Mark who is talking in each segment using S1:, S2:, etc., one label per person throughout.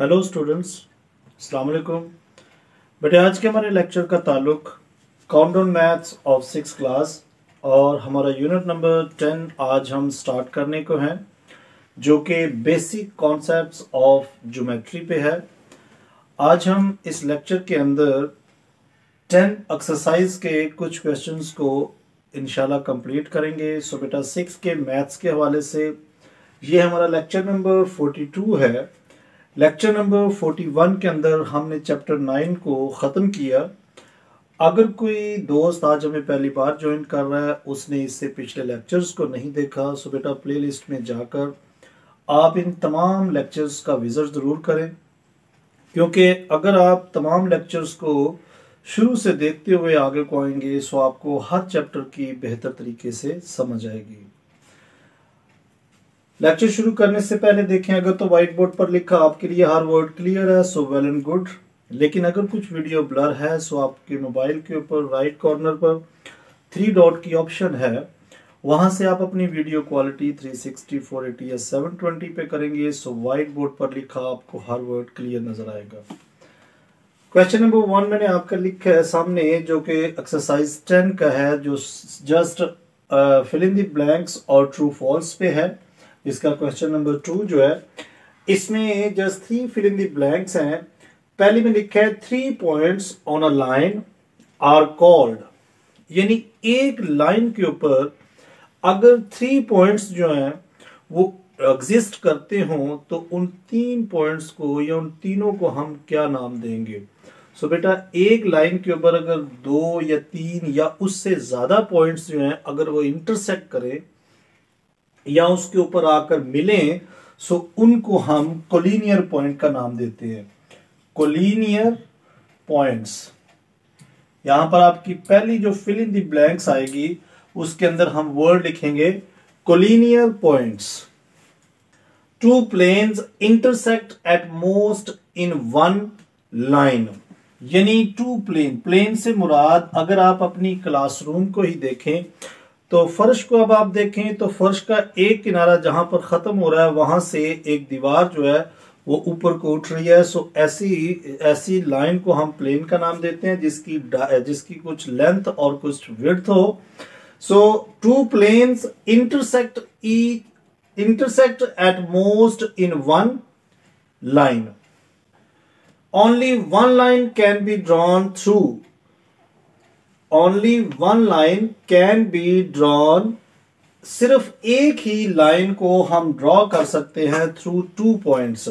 S1: Hello students, अस्सलाम वालेकुम। बेटे आज के हमारे लेक्चर का ताल्लुक countdown maths of 6th class और हमारा यूनिट नंबर 10 आज हम स्टार्ट करने को हैं, जो कि बेसिक कॉन्सेप्ट्स ऑफ ज्योमेट्री पे है। आज हम इस लेक्चर के अंदर 10 एक्सरसाइज के कुछ क्वेश्चंस को इंशाल्लाह कंप्लीट करेंगे। सो बेटा 6 के मैथ्स के हवाले से ये हमारा लेक्चर नंबर 42 है। लेक्चर नंबर 41 के अंदर हमने चैप्टर 9 को ख़त्म किया। अगर कोई दोस्त आज हमें पहली बार ज्वाइन कर रहा है, उसने इससे पिछले लेक्चर्स को नहीं देखा, सो बेटा प्लेलिस्ट में जाकर आप इन तमाम लेक्चर्स का विजिट ज़रूर करें, क्योंकि अगर आप तमाम लेक्चर्स को शुरू से देखते हुए आगे को आएंगे सो आपको हर चैप्टर की बेहतर तरीके से समझ आएगी। लेक्चर शुरू करने से पहले देखें, अगर तो व्हाइट बोर्ड पर लिखा आपके लिए हर वर्ड क्लियर है सो वेल एंड गुड, लेकिन अगर कुछ वीडियो ब्लर है सो आपके मोबाइल के ऊपर राइट कॉर्नर पर 3 डॉट की ऑप्शन है, वहां से आप अपनी वीडियो क्वालिटी 360, 480 या 720 पे करेंगे सो व्हाइट बोर्ड पर लिखा आपको हर वर्ड क्लियर नजर आएगा। क्वेश्चन नंबर 1 मैंने आपका लिखा है सामने, जो कि एक्सरसाइज 10 का है, जो just fill in the blanks और ट्रू फॉल्स पे है। इसका क्वेश्चन नंबर 2 जो है, इसमें just 3 fill in the blanks हैं। पहले में लिखा है 3 points on a line are called, यानी एक लाइन के ऊपर अगर 3 पॉइंट्स जो हैं वो एग्जिस्ट करते हों तो उन 3 पॉइंट्स को या उन तीनों को हम क्या नाम देंगे। सो बेटा एक लाइन के ऊपर अगर 2 या 3 या उससे ज्यादा पॉइंट्स जो हैं अगर वो इंटरसेक्ट करें या उसके ऊपर आकर मिलें सो उनको हम कोलिनियर पॉइंट का नाम देते हैं। कोलिनियर पॉइंट्स, यहां पर आपकी पहली जो फिल इन द ब्लैंक्स आएगी उसके अंदर हम वर्ड लिखेंगे collinear points. 2 planes intersect at most in 1 line, यानी 2 प्लेन से मुराद अगर आप अपनी क्लासरूम को ही देखें तो फर्श को अब आप देखें तो फर्श का एक किनारा जहां पर खत्म हो रहा है वहां से एक दीवार जो है वो ऊपर को उठ रही है। सो ऐसी लाइन को हम प्लेन का नाम देते हैं जिसकी कुछ लेंथ और कुछ विड्थ हो। So 2 planes intersect at most in 1 line. Only 1 line can be drawn through, only 1 line can be drawn, सिर्फ एक ही लाइन को हम ड्रॉ कर सकते हैं थ्रू 2 पॉइंट्स,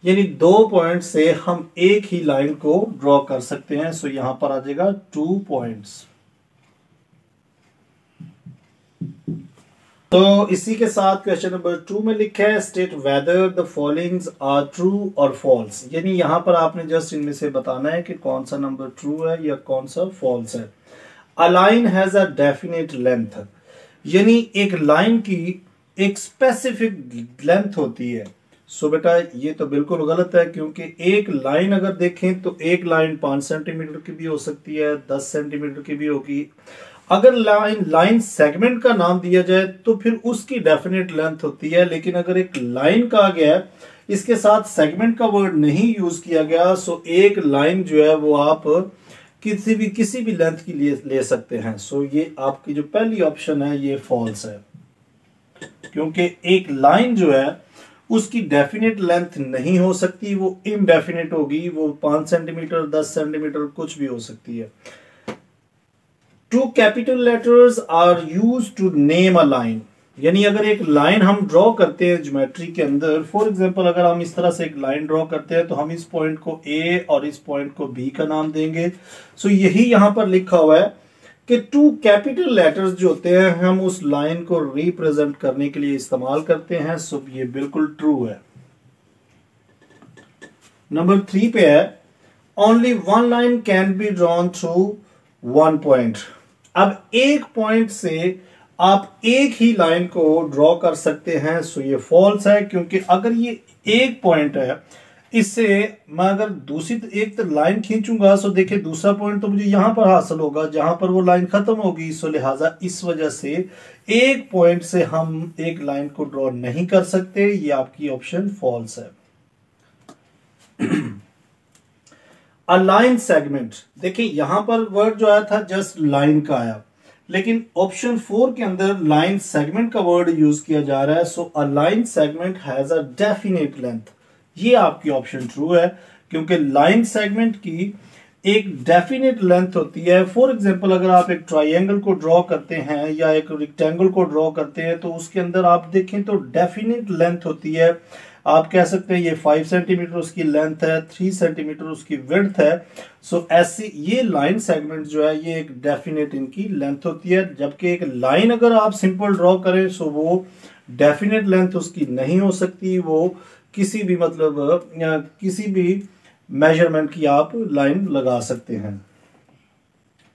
S1: यानी 2 पॉइंट से हम एक ही लाइन को ड्रॉ कर सकते हैं। सो यहां पर आ जाएगा 2 पॉइंट्स। तो इसी के साथ क्वेश्चन नंबर 2 में लिखा है state whether the followings are true और फॉल्स, यानी यहां पर आपने जस्ट इनमें से बताना है कि कौन सा नंबर ट्रू है या कौन सा फॉल्स है। A line has a definite length, यानी एक लाइन की एक स्पेसिफिक लेंथ होती है। सो बेटा ये तो बिल्कुल गलत है, क्योंकि एक लाइन अगर देखें तो एक लाइन 5 सेंटीमीटर की भी हो सकती है, 10 सेंटीमीटर की भी होगी। अगर लाइन सेगमेंट का नाम दिया जाए तो फिर उसकी डेफिनेट लेंथ होती है, लेकिन अगर एक लाइन कहा गया है इसके साथ सेगमेंट का वर्ड नहीं यूज किया गया, सो एक लाइन जो है वो आप किसी भी लेंथ के लिए ले सकते हैं। सो ये आपकी जो पहली ऑप्शन है ये फॉल्स है, क्योंकि एक लाइन जो है उसकी डेफिनेट लेंथ नहीं हो सकती, वो इनडेफिनेट होगी, वो 5 सेंटीमीटर 10 सेंटीमीटर कुछ भी हो सकती है। 2 capital letters are used to name a line, यानी अगर एक लाइन हम ड्रॉ करते हैं ज्योमेट्री के अंदर, फॉर एग्जांपल अगर हम इस तरह से एक लाइन ड्रॉ करते हैं तो हम इस पॉइंट को ए और इस पॉइंट को बी का नाम देंगे। सो यही यहां पर लिखा हुआ है कि 2 कैपिटल लेटर्स जो होते हैं हम उस लाइन को रिप्रेजेंट करने के लिए इस्तेमाल करते हैं। सो ये बिल्कुल ट्रू है। नंबर 3 पे है only 1 line can be drawn through 1 point. अब एक पॉइंट से आप एक ही लाइन को ड्रॉ कर सकते हैं। सो ये फॉल्स है, क्योंकि अगर ये एक पॉइंट है, इससे मैं अगर दूसरी एक तो लाइन खींचूंगा सो देखिए दूसरा पॉइंट तो मुझे यहां पर हासिल होगा जहां पर वो लाइन खत्म होगी। सो लिहाजा इस वजह से एक पॉइंट से हम एक लाइन को ड्रॉ नहीं कर सकते। ये आपकी ऑप्शन फॉल्स है। अलाइन सेगमेंट, देखिए यहां पर वर्ड जो आया था जस्ट लाइन का आया, लेकिन ऑप्शन 4 के अंदर लाइन सेगमेंट का वर्ड यूज किया जा रहा है। So a line segment has a definite length, ये आपकी ऑप्शन ट्रू है, क्योंकि लाइन सेगमेंट की एक डेफिनेट लेंथ होती है। फॉर एग्जांपल अगर आप एक ट्राइंगल को ड्रॉ करते हैं या एक रेक्टेंगल को ड्रॉ करते हैं, तो उसके अंदर आप देखें तो डेफिनेट लेंथ होती है। आप कह सकते हैं ये 5 सेंटीमीटर उसकी लेंथ है, 3 सेंटीमीटर उसकी विड्थ है। सो ऐसी ये लाइन सेगमेंट जो है ये एक डेफिनेट इनकी लेंथ होती है। जबकि एक लाइन अगर आप सिंपल ड्रॉ करें सो वो डेफिनेट लेंथ उसकी नहीं हो सकती, वो किसी भी मतलब किसी भी मेजरमेंट की आप लाइन लगा सकते हैं।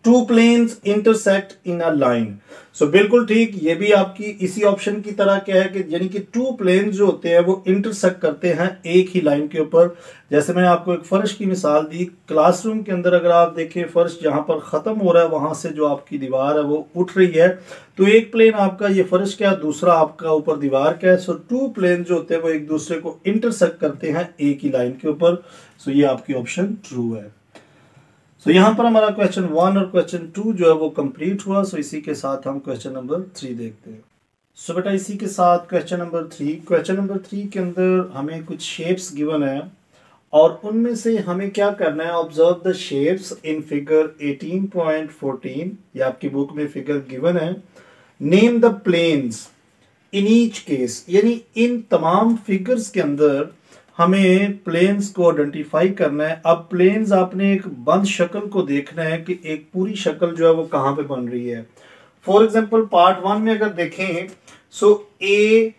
S1: Two planes intersect in a line, so बिल्कुल ठीक, ये भी आपकी इसी ऑप्शन की तरह क्या है कि यानी कि टू प्लेन जो होते हैं वो इंटरसेक्ट करते हैं एक ही लाइन के ऊपर। जैसे मैंने आपको एक फर्श की मिसाल दी, क्लासरूम के अंदर अगर आप देखें फर्श जहां पर खत्म हो रहा है वहां से जो आपकी दीवार है वो उठ रही है, तो एक प्लेन आपका ये फर्श क्या, दूसरा आपका ऊपर दीवार क्या है। सो टू प्लेन जो होते हैं वो एक दूसरे को इंटरसेक्ट करते हैं एक ही लाइन के ऊपर। सो ये आपकी ऑप्शन ट्रू है। तो यहां पर हमारा क्वेश्चन 1 और क्वेश्चन 2 जो है वो कंप्लीट हुआ। सो इसी के साथ हम क्वेश्चन नंबर 3 देखते हैं। सो बेटा इसी के साथ क्वेश्चन नंबर 3 के अंदर हमें कुछ शेप्स गिवन है और उनमें से हमें क्या करना है, observe the shapes in figure 18.14, ये आपकी बुक में फिगर गिवन है। Name the planes in each case, यानी इन तमाम फिगर्स के अंदर हमें प्लेन्स को आइडेंटिफाई करना है। अब प्लेन्स आपने एक बंद शक्ल को देखना है कि एक पूरी शक्ल जो है वो कहां पे बन रही है। फॉर एग्जांपल पार्ट 1 में अगर देखें सो ए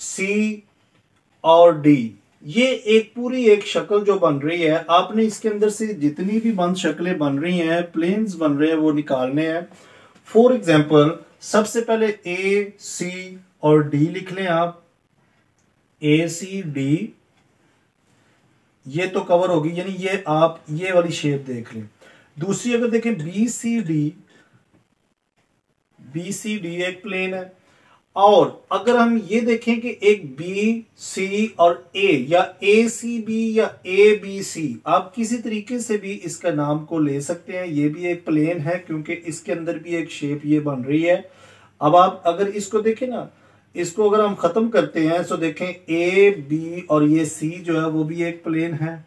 S1: सी और डी, ये एक पूरी एक शक्ल जो बन रही है, आपने इसके अंदर से जितनी भी बंद शक्लें बन रही हैं, प्लेन्स बन रहे हैं, वो निकालने हैं। फॉर एग्जांपल सबसे पहले ए सी और डी लिख लें आप, ए सी डी, ये तो कवर होगी, यानी ये आप ये वाली शेप देख लें। दूसरी अगर देखें बी सी डी एक प्लेन है, और अगर हम ये देखें कि एक बी सी और ए या ए सी बी या ए बी सी, आप किसी तरीके से भी इसका नाम को ले सकते हैं, ये भी एक प्लेन है क्योंकि इसके अंदर भी एक शेप ये बन रही है। अब आप अगर इसको देखें ना, इसको अगर हम खत्म करते हैं तो देखें ए बी और ये सी जो है वो भी एक प्लेन है।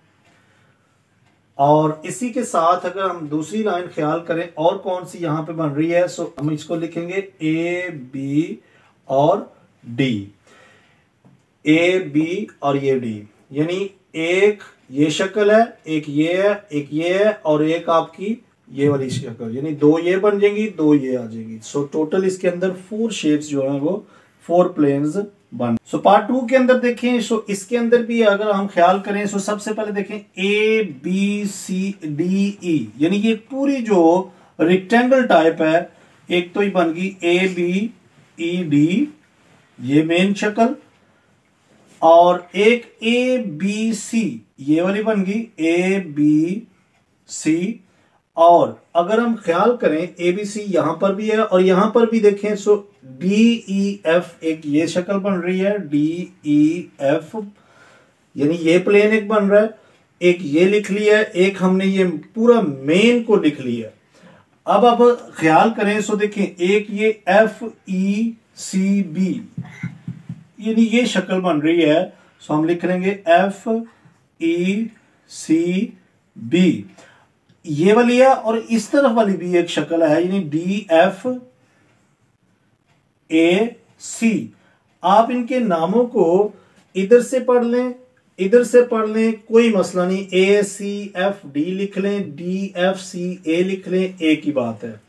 S1: और इसी के साथ अगर हम दूसरी लाइन ख्याल करें और कौन सी यहां पे बन रही है, सो हम इसको लिखेंगे ए बी और डी, ए बी और ये डी, यानी एक ये शक्ल है, एक ये है, एक ये है और एक आपकी ये वाली शक्ल, यानी दो ये बन जाएंगी, दो ये आ जाएंगी। सो टोटल इसके अंदर 4 शेप्स जो है वो 4 प्लेन्स बन। सो पार्ट 2 के अंदर देखें, सो इसके अंदर भी अगर हम ख्याल करें, सो सबसे पहले देखें ए बी सी डी ई, यानी ये पूरी जो रेक्टेंगल टाइप है, एक तो ही बन गई ए बी ई डी, ये मेन शक्ल, और एक ए बी सी ये वाली बन गई ए बी सी। और अगर हम ख्याल करें ए बी सी यहां पर भी है और यहां पर भी देखें, सो डी ई एफ एक ये शक्ल बन रही है, डी ई एफ, यानी ये प्लेन एक बन रहा है, एक ये लिख लिया है, एक हमने ये पूरा मेन को लिख लिया। अब आप ख्याल करें, सो देखें एक ये एफ ई सी बी, यानी ये शक्ल बन रही है, सो हम लिख लेंगे एफ ई सी बी, ये वाली है, और इस तरफ वाली भी एक शक्ल है, यानी डी एफ ए सी। आप इनके नामों को इधर से पढ़ लें, इधर से पढ़ लें, कोई मसला नहीं, ए सी एफ डी लिख लें, डी एफ सी ए लिख लें, एक ही बात है।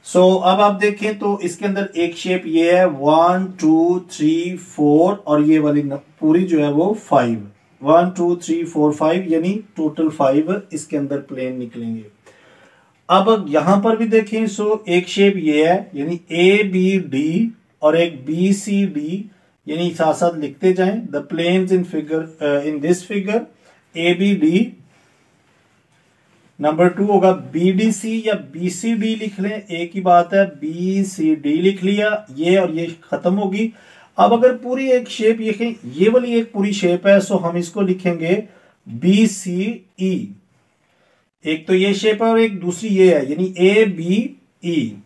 S1: सो अब आप देखें तो इसके अंदर एक शेप ये है 1 2 3 4 और ये वाली पूरी जो है वो 5, 1 2 3 4 5, यानी टोटल 5 इसके अंदर प्लेन निकलेंगे। अब यहां पर भी देखें, सो एक शेप ये है, यानी ए बी डी, और एक बी सी डी, यानी साथ साथ लिखते जाएं, the planes in figure in this figure A B D. Number 2 होगा बी डी सी या बी सी डी लिख लें, एक ही बात है, बी सी डी लिख लिया, ये और ये खत्म होगी। अब अगर पूरी एक शेप लिखें, ये वाली एक पूरी शेप है, सो हम इसको लिखेंगे बी सी ई, एक तो ये शेप है और एक दूसरी ये है, यानी A B E,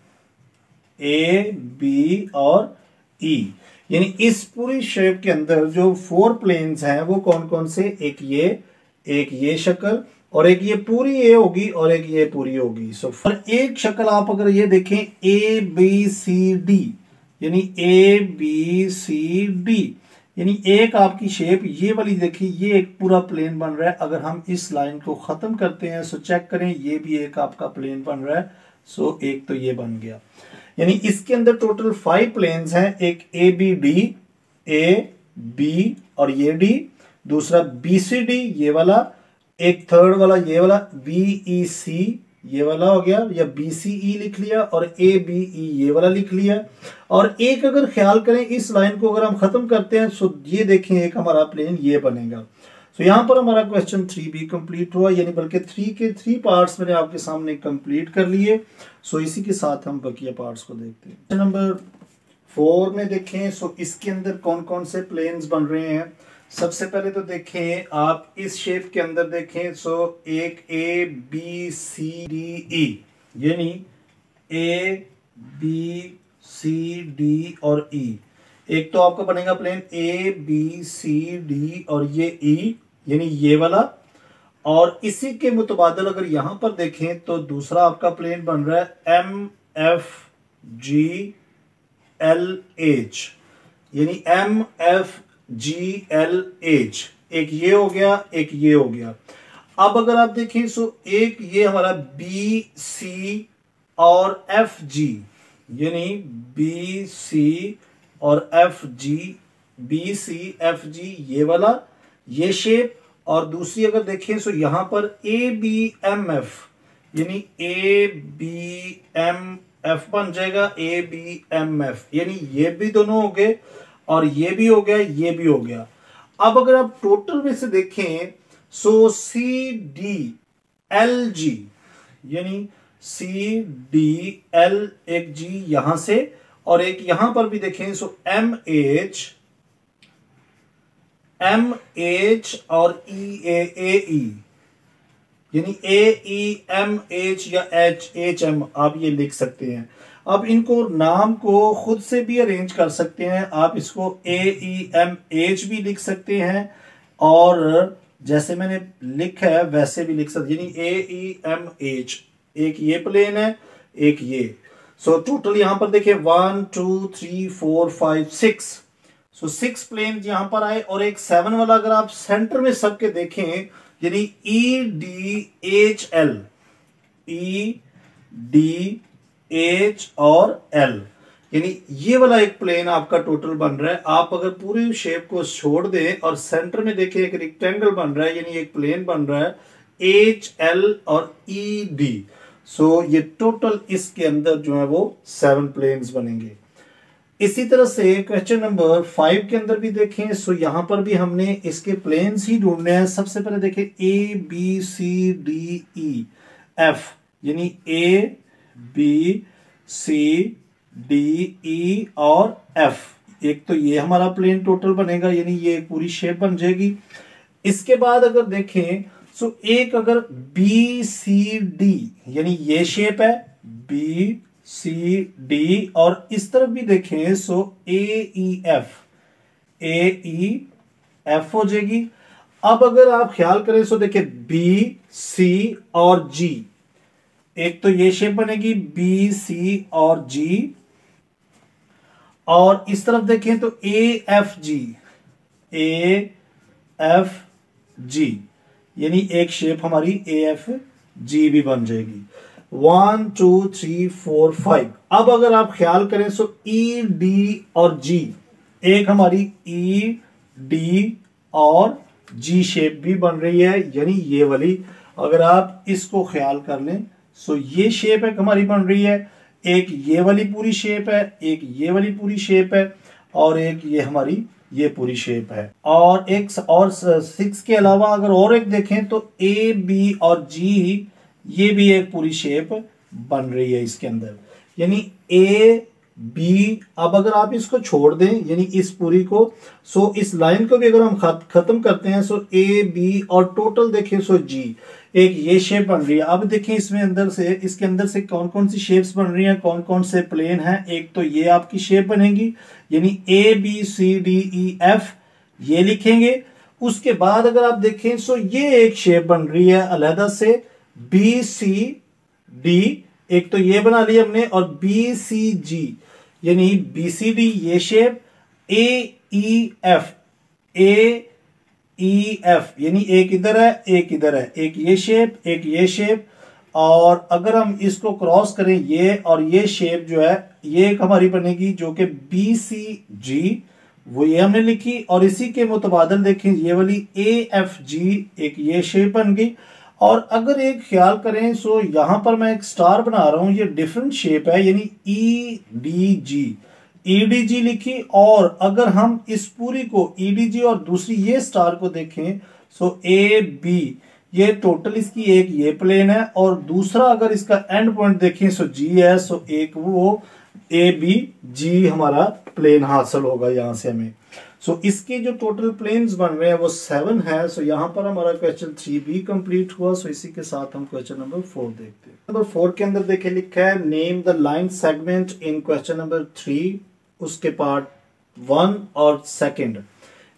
S1: A B और ई। यानी इस पूरी शेप के अंदर जो 4 प्लेन्स हैं वो कौन कौन से, एक ये शक्ल और एक ये पूरी ए होगी और एक ये पूरी होगी। सो फॉर एक शक्ल आप अगर ये देखें ए बी सी डी, यानी ए बी सी डी, यानी एक आपकी शेप ये वाली देखिए, ये एक पूरा प्लेन बन रहा है। अगर हम इस लाइन को खत्म करते हैं सो चेक करें, ये भी एक आपका प्लेन बन रहा है। सो एक तो ये बन गया, यानी इसके अंदर टोटल 5 प्लेन्स हैं, एक A B D, A B और ये डी, दूसरा बी सी डी ये वाला, एक थर्ड वाला ये वाला बी ई सी ये वाला हो गया, या बी सी ई लिख लिया, और ए बी ई ये वाला लिख लिया। और एक अगर ख्याल करें इस लाइन को अगर हम खत्म करते हैं सो ये देखें एक हमारा प्लेन ये बनेगा। सो यहां पर हमारा क्वेश्चन 3 भी कंप्लीट हुआ, यानी बल्कि 3 के 3 पार्ट्स मैंने आपके सामने कंप्लीट कर लिए। सो इसी के साथ हम बकिया पार्ट्स को देखते हैं। क्वेश्चन नंबर 4 में देखें, सो इसके अंदर कौन कौन से प्लेन्स बन रहे हैं। सबसे पहले तो देखें आप इस शेप के अंदर देखें, सो एक ए बी सी डी ई, यानी ए बी सी डी और ई, एक तो आपका बनेगा plane A B C D और ये ई, यानी ये वाला। और इसी के मुतबादल अगर यहां पर देखें तो दूसरा आपका प्लेन बन रहा है M F G L H, यानी M F G L H, एक ये हो गया एक ये हो गया। अब अगर आप देखें सो एक ये हमारा बी सी और एफ जी, यानी बी सी और F G, B C F G ये वाला ये शेप। और दूसरी अगर देखें सो यहां पर ए बी एम एफ, यानी ए बी एम एफ बन जाएगा, ए बी एम एफ, यानी ये भी दोनों हो गए और ये भी हो गया ये भी हो गया। अब अगर आप टोटल में से देखें सो सी डी एल जी, यानी सी डी एल एक जी यहां से और एक यहां पर भी देखें सो एम एच और ई ए ई, यानी ए ई एम एच या एच एम आप ये लिख सकते हैं। अब इनको नाम को खुद से भी अरेंज कर सकते हैं, आप इसको ए ई एम एच भी लिख सकते हैं और जैसे मैंने लिखा है वैसे भी लिख सकते, यानी ए ई एम एच, एक ये प्लेन है एक ये। सो टोटल यहां पर देखिए 1 2 3 4 5 6, सो 6 प्लेन यहां पर आए। और एक 7 वाला अगर आप सेंटर में सबके देखें, यानी E D H L, E D H और एल, यानी ये वाला एक प्लेन आपका टोटल बन रहा है। आप अगर पूरी शेप को छोड़ दें और सेंटर में देखें एक रेक्टेंगल बन रहा है, यानी एक प्लेन बन रहा है एच एल और ई डी। सो ये टोटल इसके अंदर जो है वो 7 प्लेन्स बनेंगे। इसी तरह से क्वेश्चन नंबर 5 के अंदर भी देखें, सो यहां पर भी हमने इसके प्लेन्स ही ढूंढने हैं। सबसे पहले देखें A B C D E F, यानी ए बी सी डी ई और एफ, एक तो ये हमारा प्लेन टोटल बनेगा, यानी ये पूरी शेप बन जाएगी। इसके बाद अगर देखें सो एक अगर बी सी डी, यानी ये शेप है बी सी डी, और इस तरफ भी देखें सो ए ई एफ हो जाएगी। अब अगर आप ख्याल करें सो देखिए बी सी और जी, एक तो ये शेप बनेगी बी सी और जी, और इस तरफ देखें तो ए एफ जी, यानी एक शेप हमारी ए एफ जी भी बन जाएगी। 1 2 3 4 5। अब अगर आप ख्याल करें सो ई डी और जी, एक हमारी ई डी और जी शेप भी बन रही है, यानी ये वाली अगर आप इसको ख्याल कर लें सो ये शेप है हमारी बन रही है, एक ये वाली पूरी शेप है, एक ये वाली पूरी शेप है, और एक ये हमारी ये पूरी शेप है। और एक और 6 के अलावा अगर और एक देखें तो ए बी और जी, ये भी एक पूरी शेप बन रही है इसके अंदर, यानी ए बी। अब अगर आप इसको छोड़ दें यानी इस पूरी को, सो इस लाइन को भी अगर हम खत्म करते हैं, सो ए बी और टोटल देखें सो जी, एक ये शेप बन रही है। अब देखें इसमें अंदर से, इसके अंदर से कौन कौन सी शेप्स बन रही हैं, कौन कौन से प्लेन हैं। एक तो ये आपकी शेप बनेगी यानी A B C D E F, ये लिखेंगे। उसके बाद अगर आप देखें सो ये एक शेप बन रही है अलहदा से बी सी डी, एक तो ये बना लिया हमने, और बी सी जी यानी बी सी डी ये शेप, ए ई एफ, ए ई एफ यानी एक इधर है एक इधर है, एक ये शेप एक ये शेप। और अगर हम इसको क्रॉस करें ये और ये शेप जो है ये एक हमारी बनेगी जो कि बी सी जी, वो ये हमने लिखी। और इसी के मुतबादल देखें ये वाली ए एफ जी, एक ये शेप बन गई। और अगर एक ख्याल करें सो यहां पर मैं एक स्टार बना रहा हूं, ये डिफरेंट शेप है यानी E D G, E D G लिखी। और अगर हम इस पूरी को ई डी जी और दूसरी ये स्टार को देखें सो ए बी, ये टोटल इसकी एक ये प्लेन है, और दूसरा अगर इसका एंड पॉइंट देखें सो जी है, सो एक वो ए बी जी हमारा प्लेन हासिल होगा यहां से हमें। सो इसके जो टोटल प्लेन्स बन रहे हैं वो 7 है। सो यहां पर हमारा क्वेश्चन 3 भी कंप्लीट हुआ। सो इसी के साथ हम क्वेश्चन नंबर 4 देखते हैं। नंबर 4 के अंदर देखे लिखा है name the line segment in question number 3, उसके पार्ट 1 और 2,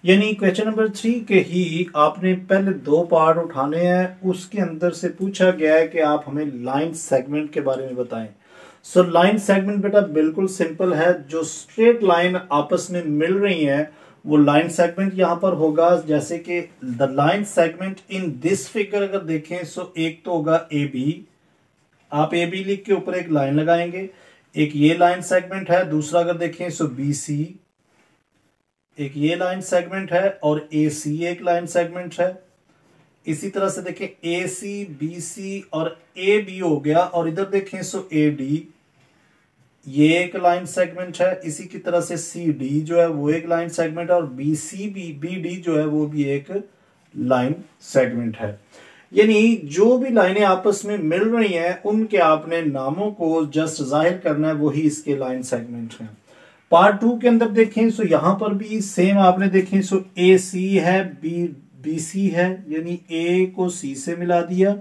S1: यानी क्वेश्चन नंबर 3 के ही आपने पहले 2 पार्ट उठाने हैं। उसके अंदर से पूछा गया है कि आप हमें लाइन सेगमेंट के बारे में बताएं। सो लाइन सेगमेंट बेटा बिल्कुल सिंपल है, जो स्ट्रेट लाइन आपस में मिल रही है वो लाइन सेगमेंट यहां पर होगा। जैसे कि the line segment in this figure अगर देखें सो एक तो होगा ए बी, आप ए बी लिख के ऊपर एक लाइन लगाएंगे, एक ये लाइन सेगमेंट है। दूसरा अगर देखें सो बी सी, एक ये लाइन सेगमेंट है, और ए सी एक लाइन सेगमेंट है। इसी तरह से देखें ए सी बी सी और ए बी हो गया, और इधर देखें सो ए डी ये एक लाइन सेगमेंट है। इसी की तरह से सी डी जो है वो एक लाइन सेगमेंट है, और बी सी बी डी जो है वो भी एक लाइन सेगमेंट है। यानी जो भी लाइनें आपस में मिल रही हैं उनके आपने नामों को जस्ट जाहिर करना है, वही इसके लाइन सेगमेंट हैं। पार्ट 2 के अंदर देखें सो यहां पर भी सेम आपने देखें सो ए सी है बी सी है, यानी ए को सी से मिला दिया,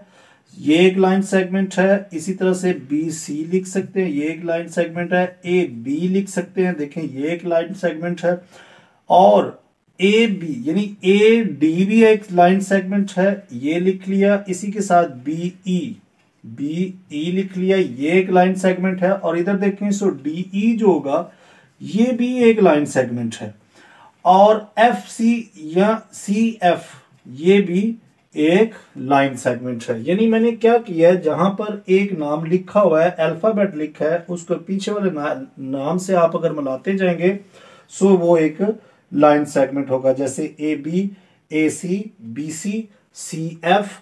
S1: ये एक लाइन सेगमेंट है। इसी तरह से बी सी लिख सकते हैं, ये एक लाइन सेगमेंट है। ए बी लिख सकते हैं, देखें ये एक लाइन सेगमेंट है। और ए बी यानी ए डी भी एक लाइन सेगमेंट है, ये लिख लिया। इसी के साथ बी ई लिख लिया, ये एक लाइन सेगमेंट है। और इधर देखें सो डी ई जो होगा ये भी एक लाइन सेगमेंट है। और एफ सी या सी एफ ये भी एक लाइन सेगमेंट है। यानी मैंने क्या किया है, जहां पर एक नाम लिखा हुआ है अल्फाबेट लिखा है, उसको पीछे वाले नाम से आप अगर मिलाते जाएंगे सो वो एक लाइन सेगमेंट होगा। जैसे A B, A C, B C, C F.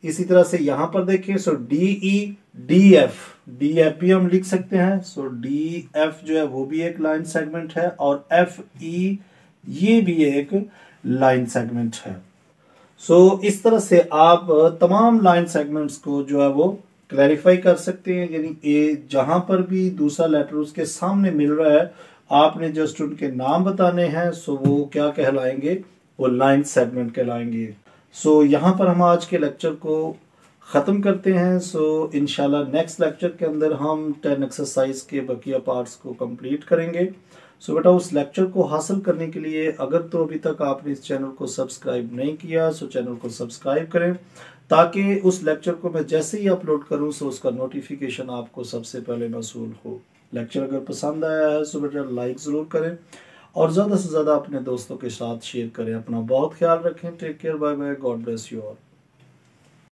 S1: इसी तरह से यहां पर देखिए so D E, D F भी हम लिख सकते हैं। सो डी एफ जो है वो भी एक लाइन सेगमेंट है, और एफ ई ये भी एक लाइन सेगमेंट है। सो इस तरह से आप तमाम लाइन सेगमेंट्स को जो है वो क्लैरिफाई कर सकते हैं। यानी ए जहां पर भी दूसरा लेटर उसके सामने मिल रहा है आपने जस्ट उनके नाम बताने हैं, सो वो क्या कहलाएंगे, वो लाइन सेगमेंट कहलाएंगे। सो यहाँ पर हम आज के लेक्चर को ख़त्म करते हैं। सो इंशाल्लाह नेक्स्ट लेक्चर के अंदर हम 10 एक्सरसाइज के बकिया पार्ट्स को कंप्लीट करेंगे। सो बेटा उस लेक्चर को हासिल करने के लिए अगर तो अभी तक आपने इस चैनल को सब्सक्राइब नहीं किया सो चैनल को सब्सक्राइब करें, ताकि उस लेक्चर को मैं जैसे ही अपलोड करूं सो उसका नोटिफिकेशन आपको सबसे पहले मौसूल हो। लेक्चर अगर पसंद आया है सो बेटा लाइक ज़रूर करें और ज़्यादा से ज़्यादा अपने दोस्तों के साथ शेयर करें। अपना बहुत ख्याल रखें। Take care, bye bye, God bless you all.